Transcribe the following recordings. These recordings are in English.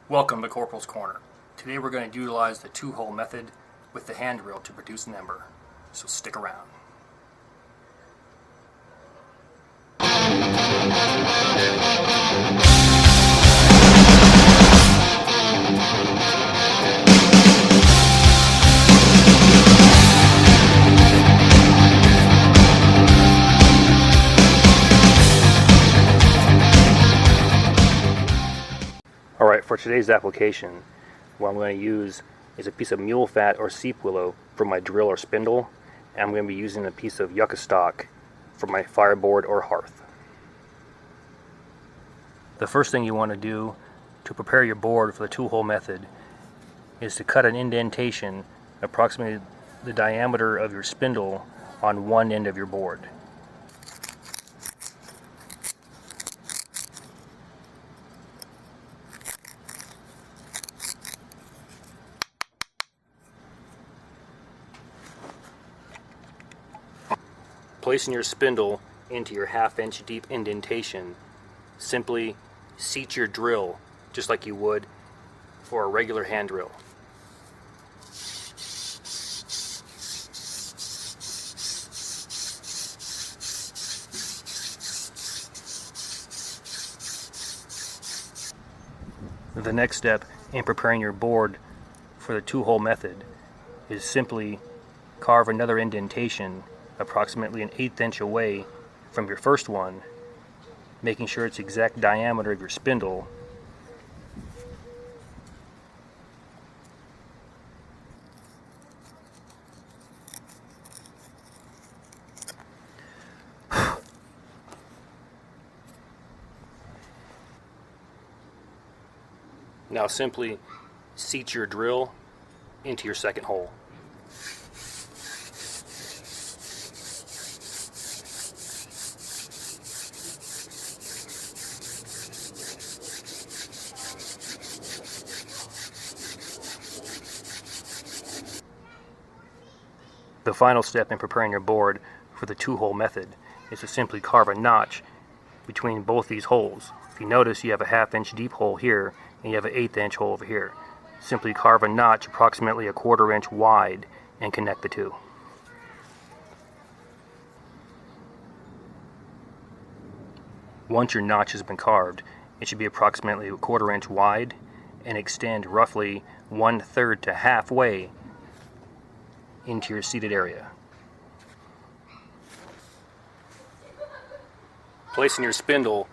Welcome to Corporals Corner. Today we're going to utilize the two-hole method with the hand drill to produce an ember, so stick around. Alright, for today's application, what I'm going to use is a piece of mule fat or seep willow for my drill or spindle, and I'm going to be using a piece of yucca stock for my fireboard or hearth. The first thing you want to do to prepare your board for the two-hole method is to cut an indentation approximately the diameter of your spindle on one end of your board. Placing your spindle into your half-inch deep indentation, simply seat your drill just like you would for a regular hand drill. The next step in preparing your board for the two-hole method is simply carve another indentation approximately an 1/8 inch away from your first one, making sure it's the exact diameter of your spindle. Now simply seat your drill into your second hole. The final step in preparing your board for the two-hole method is to simply carve a notch between both these holes. If you notice, you have a 1/2 inch deep hole here and you have an 1/8 inch hole over here. Simply carve a notch approximately a 1/4 inch wide and connect the two. Once your notch has been carved, it should be approximately a 1/4 inch wide and extend roughly 1/3 to halfway into your seated area. Placing your spindle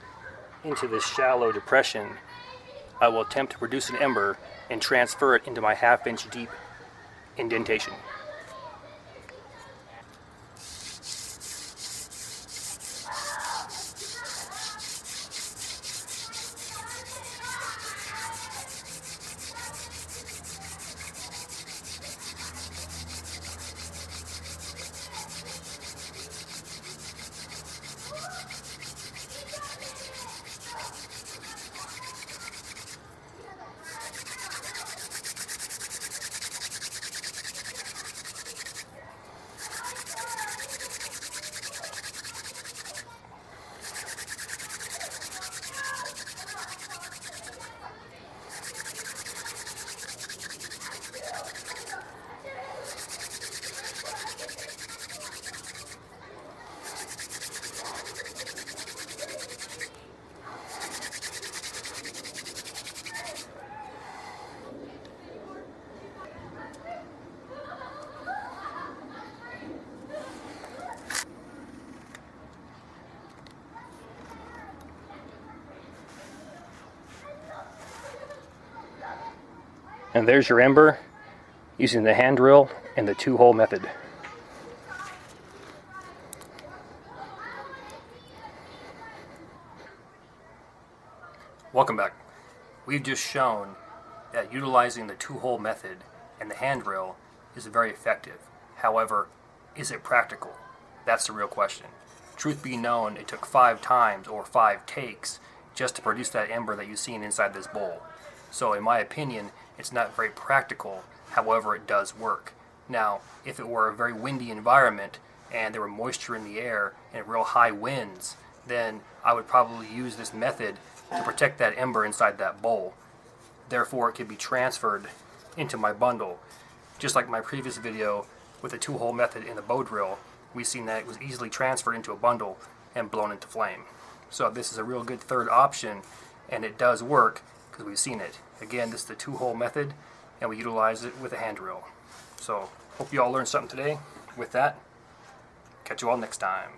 into this shallow depression, I will attempt to produce an ember and transfer it into my 1/2 inch deep indentation. And there's your ember using the hand drill and the two-hole method. Welcome back. We've just shown that utilizing the two-hole method and the hand drill is very effective. However, is it practical? That's the real question. Truth be known, it took 5 times or 5 takes just to produce that ember that you've seen inside this bowl. So in my opinion, it's not very practical, however it does work. Now, if it were a very windy environment and there were moisture in the air and real high winds, then I would probably use this method to protect that ember inside that bowl. Therefore, it can be transferred into my bundle. Just like my previous video with the two-hole method in the bow drill, we've seen that it was easily transferred into a bundle and blown into flame. So this is a real good third option, and it does work because we've seen it. Again, this is the two-hole method, and we utilize it with a hand drill. So hope you all learned something today. With that, catch you all next time.